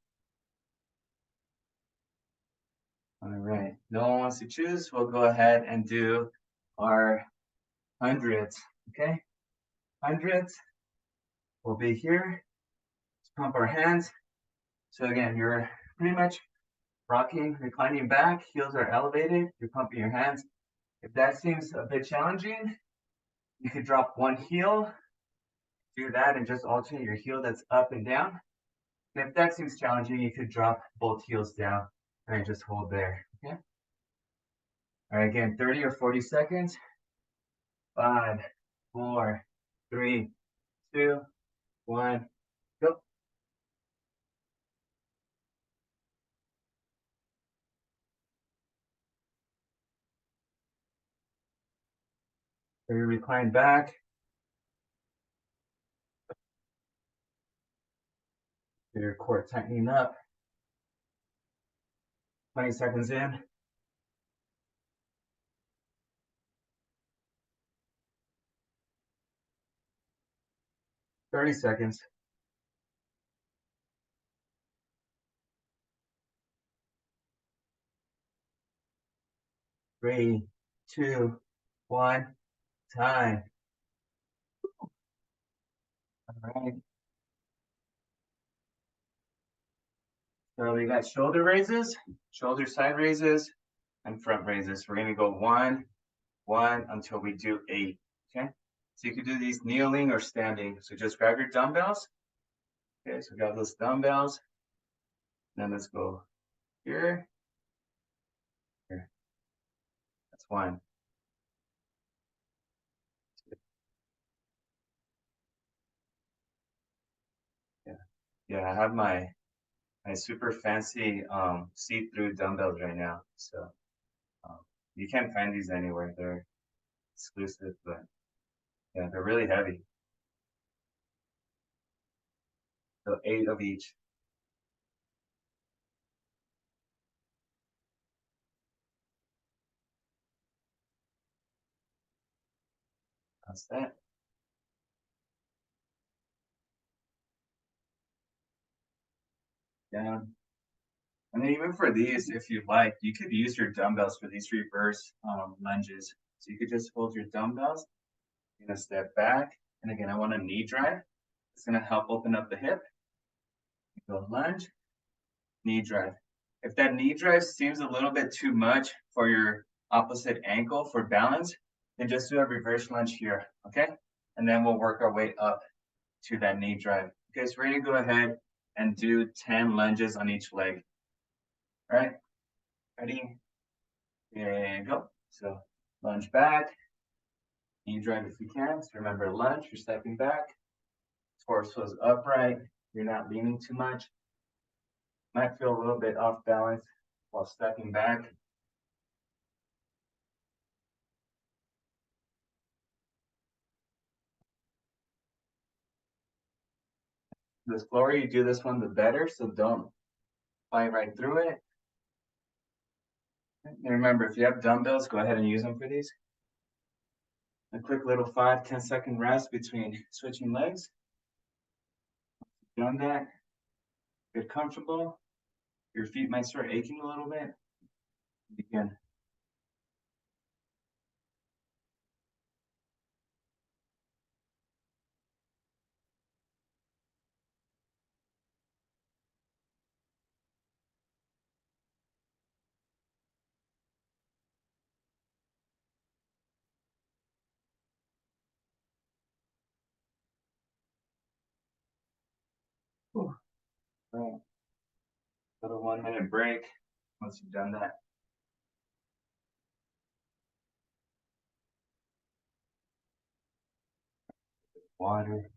All right, no one wants to choose. We'll go ahead and do our hundreds, okay? Hundreds will be here. Let's pump our hands. So again, you're pretty much rocking, reclining back, heels are elevated, you're pumping your hands. If that seems a bit challenging, you could drop one heel, do that and just alternate your heel that's up and down. And if that seems challenging, you could drop both heels down and just hold there, okay? All right, again, 30 or 40 seconds. 5, 4, 3, 2, 1, go. So you recline back. Your core tightening up. 20 seconds in. 30 seconds. 3, 2, 1, time. All right. So we got shoulder raises, shoulder side raises, and front raises. We're gonna go 1, 1 until we do 8, okay? So you can do these kneeling or standing. So just grab your dumbbells. Okay, so grab those dumbbells. Then let's go here. Here. That's 1. Yeah, yeah. I have my super fancy see-through dumbbells right now. So you can't find these anywhere. They're exclusive, but yeah, they're really heavy. So 8 of each. That's that. Down. And then even for these, if you like, you could use your dumbbells for these reverse lunges. So you could just hold your dumbbells, you're gonna step back. And again, I want a knee drive. It's gonna help open up the hip. You go lunge, knee drive. If that knee drive seems a little bit too much for your opposite ankle for balance, then just do a reverse lunge here, okay? And then we'll work our way up to that knee drive. Okay, so we're gonna go ahead and do 10 lunges on each leg. All right, ready? And go. So lunge back, knee drive if you can. So remember lunge, you're stepping back. Torso is upright, you're not leaning too much. Might feel a little bit off balance while stepping back. The slower you do this one, the better, so don't fly right through it. And remember, if you have dumbbells, go ahead and use them for these. A quick little 5-10 second rest between switching legs. Done that, get comfortable. Your feet might start aching a little bit. Begin. Whew. All right. Little 1-minute break once you've done that. water.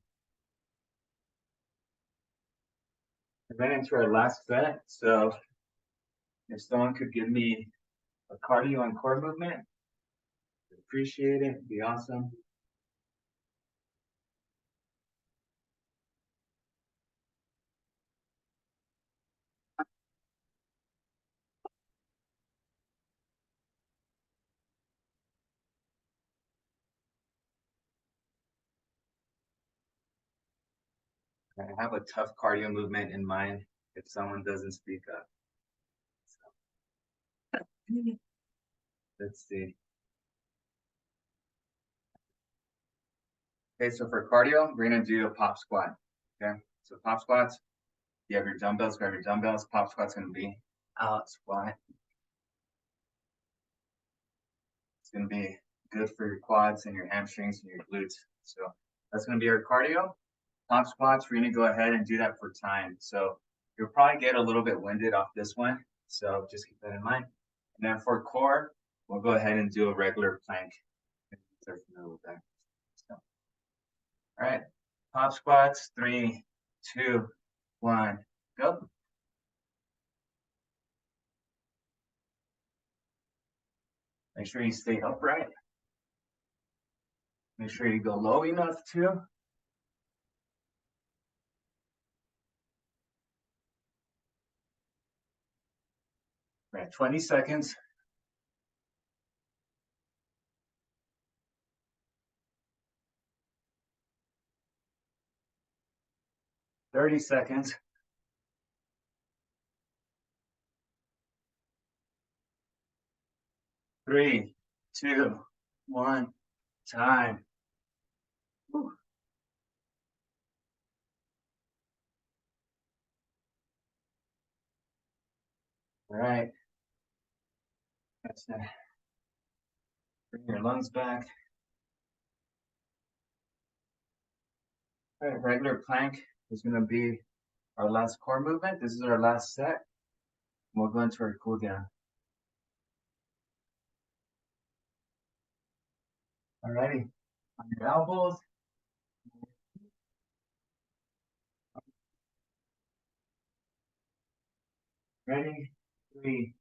We ran into our last set, so if someone could give me a cardio and core movement, I'd appreciate it. It'd be awesome. I have a tough cardio movement in mind if someone doesn't speak up. So, let's see. Okay, so for cardio, we're gonna do a pop squat. Okay, so pop squats, you have your dumbbells, grab your dumbbells. Pop squat's gonna be out squat. It's gonna be good for your quads and your hamstrings and your glutes. So that's gonna be our cardio. Pop squats, we're gonna go ahead and do that for time. So you'll probably get a little bit winded off this one. So just keep that in mind. And then for core, we'll go ahead and do a regular plank. Start familiar with that. So, all right, pop squats, 3, 2, 1, go. Make sure you stay upright. Make sure you go low enough too. We're at 20 seconds. Thirty seconds. Three, two, one, time. Whew. All right. That's it. Bring your lungs back. All right, regular plank is going to be our last core movement. This is our last set. We'll go into our cool down. All righty. On your elbows. Ready? 3,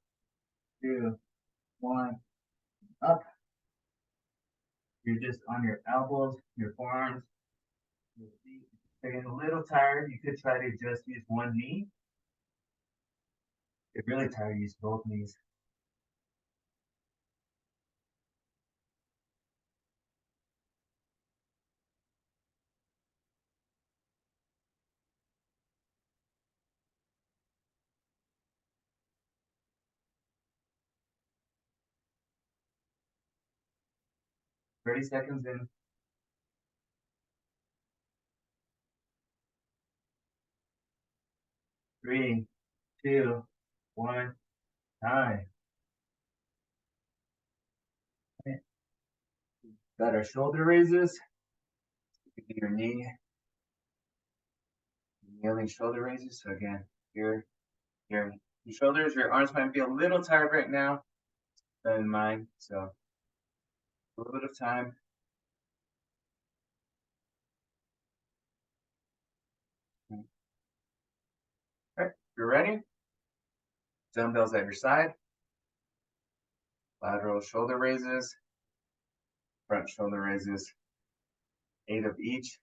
2, 1. Up. You're just on your elbows, your forearms, your feet. If you're getting a little tired, you could try to just use one knee. If you're really tired, use both knees. Thirty seconds in. Three, two, one, time. Okay. Got our shoulder raises. Your knee. Kneeling shoulder raises. So again, your shoulders, your arms might be a little tired right now. Keep that in mind. So a little bit of time. All right, you're ready. Dumbbells at your side. Lateral shoulder raises. Front shoulder raises. 8 of each.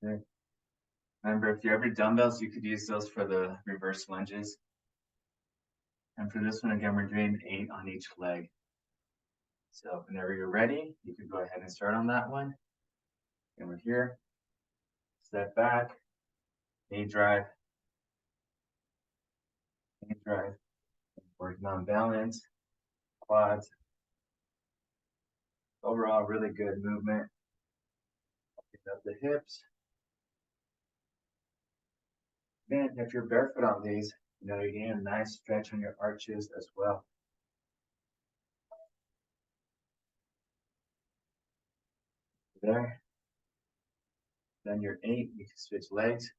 Okay. Remember, if you have your dumbbells, you could use those for the reverse lunges. And for this one, again, we're doing 8 on each leg. So whenever you're ready, you can go ahead and start on that one. And we're here. Step back. Knee drive. Knee drive. Working on balance. quads. Overall, really good movement. Open up the hips. Then if you're barefoot on these, you're getting a nice stretch on your arches as well. There. Then your 8, you can switch legs.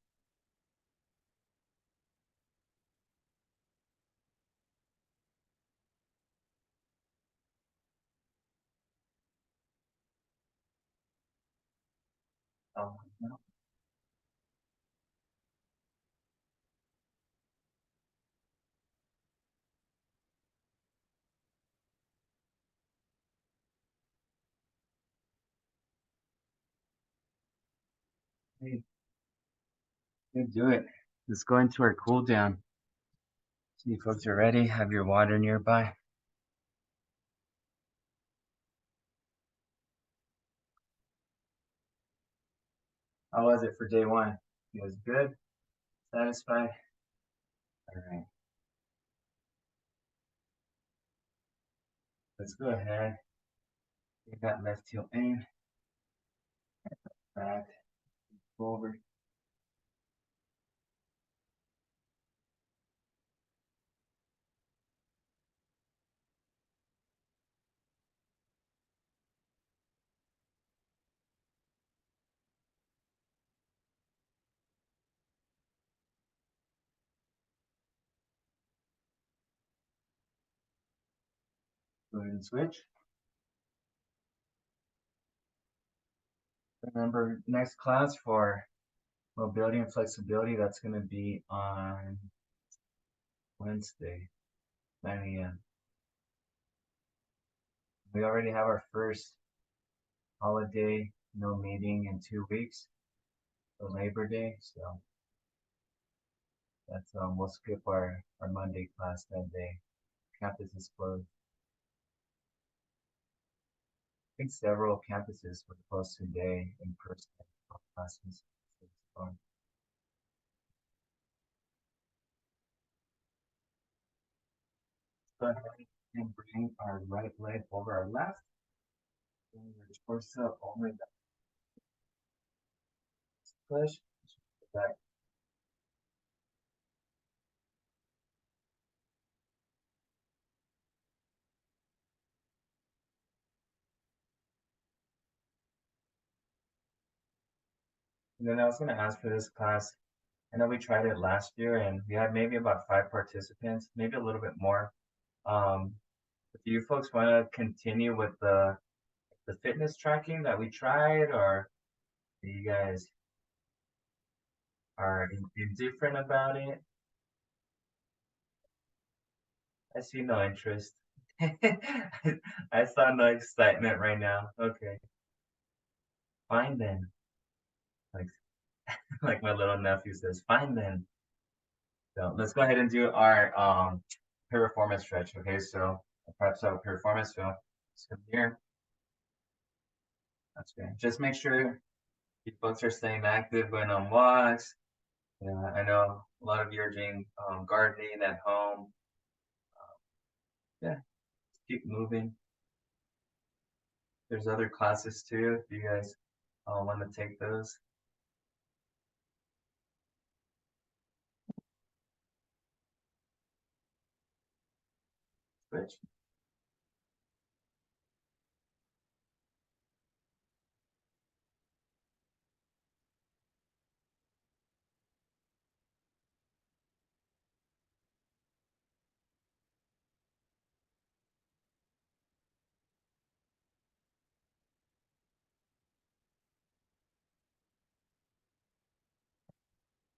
No. Hey, you do it. Let's go into our cool down. See if folks are ready. Have your water nearby. How was it for day 1? You guys good? Satisfied? All right. Let's go ahead. Take that left heel in. Back. Forward. Go ahead and switch. Remember, next class for mobility and flexibility, that's going to be on Wednesday, 9 a.m. We already have our first holiday, no meeting in 2 weeks for Labor Day, so that's we'll skip our Monday class that day. Campus is closed. I think several campuses were closed today in person classes. So it's fun. Go ahead and bring our right leg over our left. Bring your torso over the push. Back. And then I was going to ask for this class. I know we tried it last year and we had maybe about 5 participants, maybe a little bit more. Do you folks want to continue with the fitness tracking that we tried, or do you guys are indifferent about it? I see no interest. I saw no excitement right now. Okay, fine then. Like like my little nephew says, fine then. So let's go ahead and do our piriformis stretch. Okay, so perhaps our piriformis. So just come here. That's good. Just make sure you folks are staying active, going on walks. Yeah, I know a lot of you are doing gardening at home. Yeah, keep moving. There's other classes too if you guys want to take those. Switch.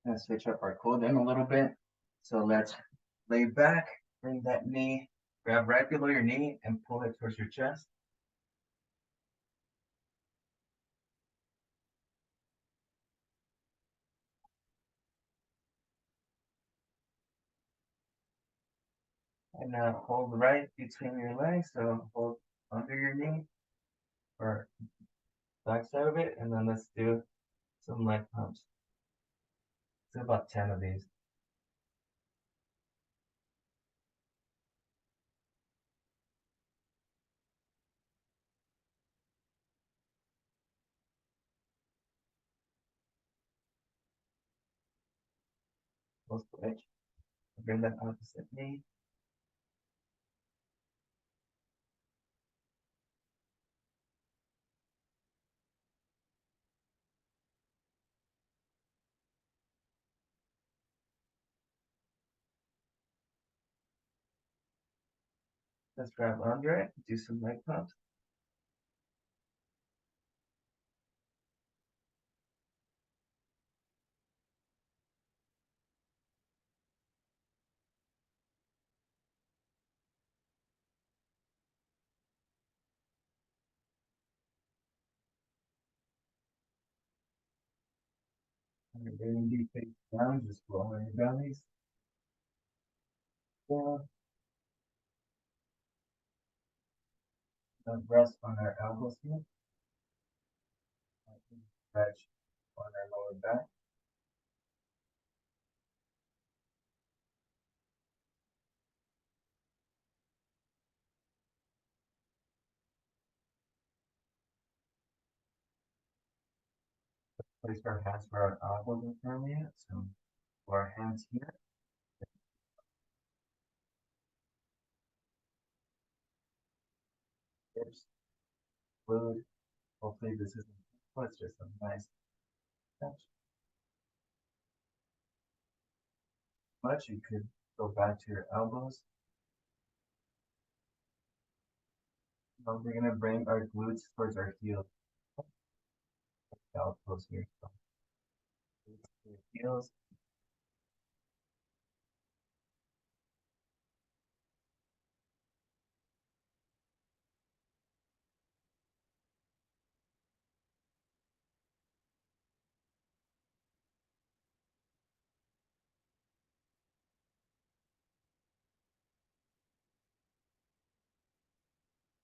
And switch up our cool down a little bit. So let's lay back, bring that knee, grab right below your knee and pull it towards your chest. And now hold right between your legs. So hold under your knee or back side of it. And then let's do some leg pumps. Do about 10 of these. Close the edge. Bring that opposite knee. Let's grab under it, do some leg pumps. And you're bringing deep face down, just lowering your bellies. Down. Rest on our elbows here. Stretch on our lower back. Place our hands where our elbows are firmly at. So our hands here. Hips, glute. Hopefully this isn't it's just a nice touch. Much you could go back to your elbows. Now we're gonna bring our glutes towards our heels. Elbows here. So glutes to your heels.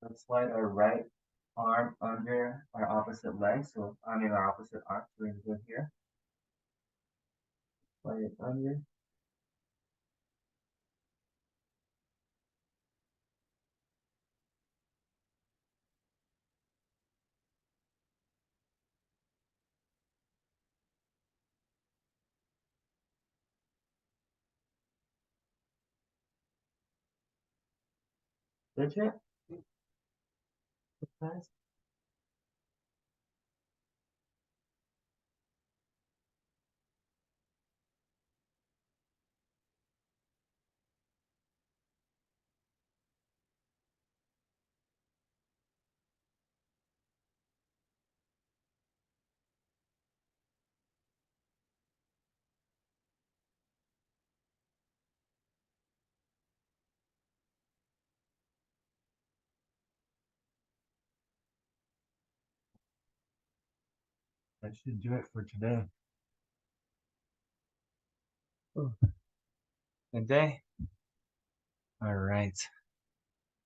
Let's slide our right arm under our opposite leg. So I mean our opposite arm. We're gonna go here. Slide it under. Stretch it. Nice. That should do it for today. Good day. All right.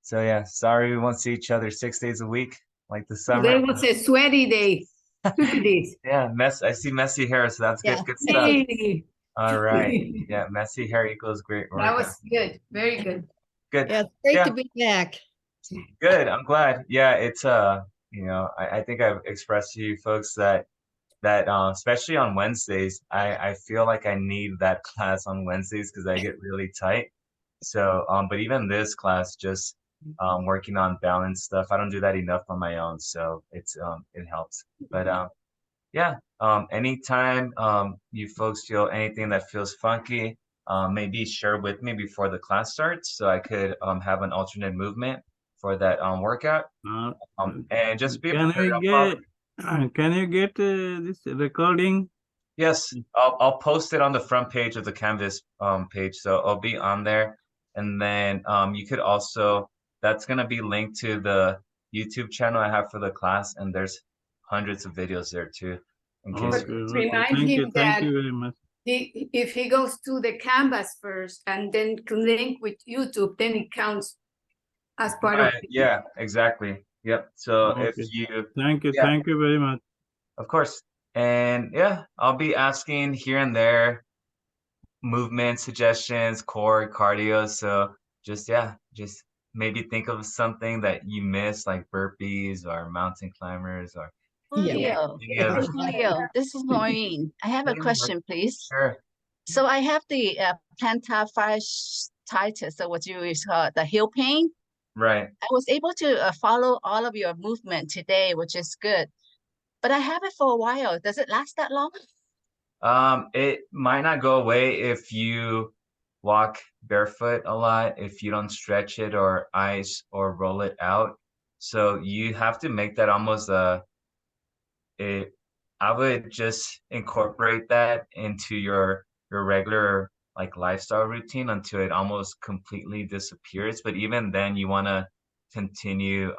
So yeah, sorry we won't see each other 6 days a week like the summer. Today was a sweaty day. Look at this. Yeah, I see messy hair, so that's Yeah. good stuff. Hey. All right. Yeah, messy hair equals great That workout. was good, very good. Good. Yeah, it's great Yeah. to be back. Good. I'm glad. Yeah, it's you know, I think I've expressed to you folks that especially on Wednesdays, I feel like I need that class on Wednesdays because I get really tight. So but even this class, just working on balance stuff, I don't do that enough on my own, so it's it helps. But yeah, anytime you folks feel anything that feels funky, maybe share with me before the class starts so I could have an alternate movement for that workout. And just be Can prepared. can you get this recording? Yes, I'll post it on the front page of the Canvas page, so I'll be on there. And then you could also, that's gonna be linked to the YouTube channel I have for the class, and there's hundreds of videos there too. In case Okay, okay. Remind Thank you, him thank that you very much. if he goes to the Canvas first and then link with YouTube, then it counts as part of. yeah, exactly. Yep. So if Okay. you, Thank you, yeah. thank you very much. of course, and yeah, I'll be asking here and there movement suggestions, core, cardio. So just just maybe think of something that you miss, like burpees or mountain climbers or Yeah. Julio, any other. Julio, this is Maureen. I have a Hey, question, please. Sure. So I have the plantar so what you call the heel pain. Right. I was able to follow all of your movement today, which is good. But I have it for a while. Does it last that long? It might not go away if you walk barefoot a lot, if you don't stretch it or ice or roll it out. So you have to make that almost it I would just incorporate that into your regular like lifestyle routine until it almost completely disappears. But even then you want to continue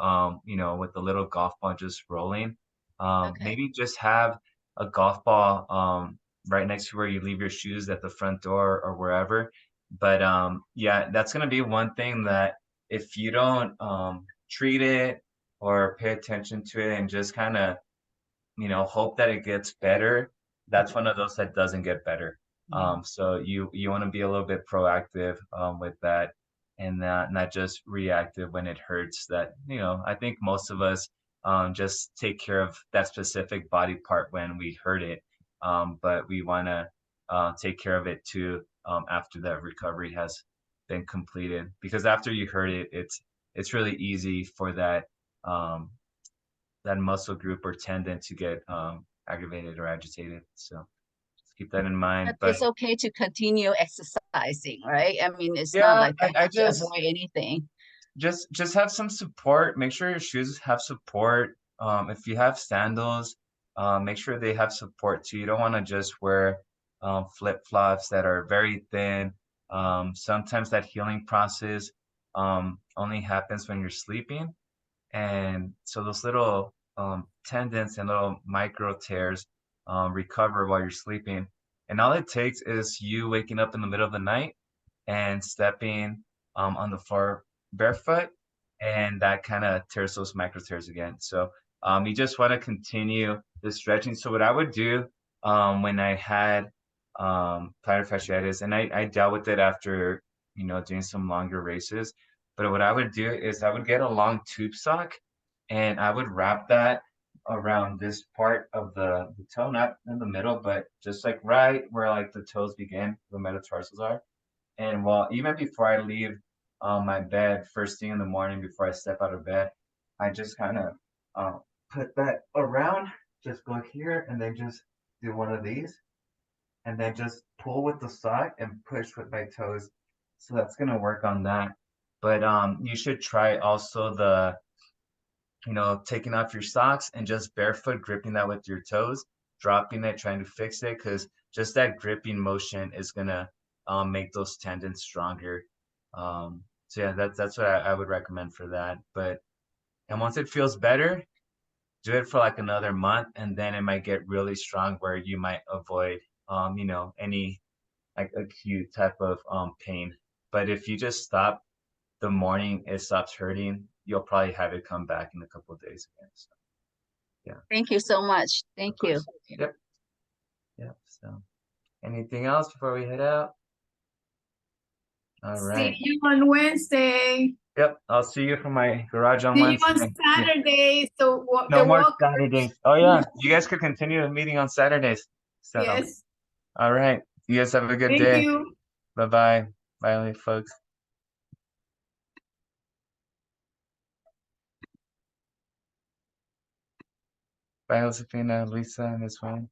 you know, with the little golf ball just rolling. Okay. Maybe just have a golf ball right next to where you leave your shoes at the front door or wherever. But yeah, that's gonna be one thing that if you don't treat it or pay attention to it and just kind of, you know, hope that it gets better, that's one of those that doesn't get better. So you want to be a little bit proactive with that and not just reactive when it hurts. That, you know, I think most of us just take care of that specific body part when we hurt it, but we want to take care of it too after that recovery has been completed. Because after you hurt it, it's really easy for um, that muscle group or tendon to get aggravated or agitated. So just keep that in mind. But But it's okay to continue exercising, right? I mean, it's not yeah, like I I have to just avoid anything. just have some support. Make sure your shoes have support. If you have sandals, make sure they have support too. You don't want to just wear flip-flops that are very thin. Sometimes that healing process only happens when you're sleeping. And so those little tendons and little micro tears recover while you're sleeping. And all it takes is you waking up in the middle of the night and stepping on the floor barefoot, and that kind of tears those micro tears again. So you just want to continue the stretching. So what I would do when I had plantar fasciitis, and I dealt with it after, you know, doing some longer races. But what I would do is I would get a long tube sock and I would wrap that around this part of the toe, not in the middle, but just like right where like the toes begin, the metatarsals are. And well, even before I leave my bed, first thing in the morning before I step out of bed, I just kind of put that around, just go here and then just do one of these and then just pull with the sock and push with my toes. So that's gonna work on that. But you should try also the, you know, taking off your socks and just barefoot gripping that with your toes, dropping it, trying to fix it, because just that gripping motion is gonna make those tendons stronger. So yeah, that's what I would recommend for that. But and once it feels better, do it for like another month, and then it might get really strong where you might avoid you know, any like acute type of pain. But if you just stop the morning it stops hurting, you'll probably have it come back in a couple of days again. So yeah, Thank you so much. Thank of you. course. Yep. Yep. So anything else before we head out? All See right. you on Wednesday. Yep. I'll see you from my garage on See you on Wednesday. Yeah. Saturday. So No the more walkers. Saturdays. Oh yeah. You guys could continue the meeting on Saturdays. So Yes. all right. You guys have a good Thank day. you. Bye-bye. Bye, folks. Bye, Josefina, Lisa, Miss Wayne.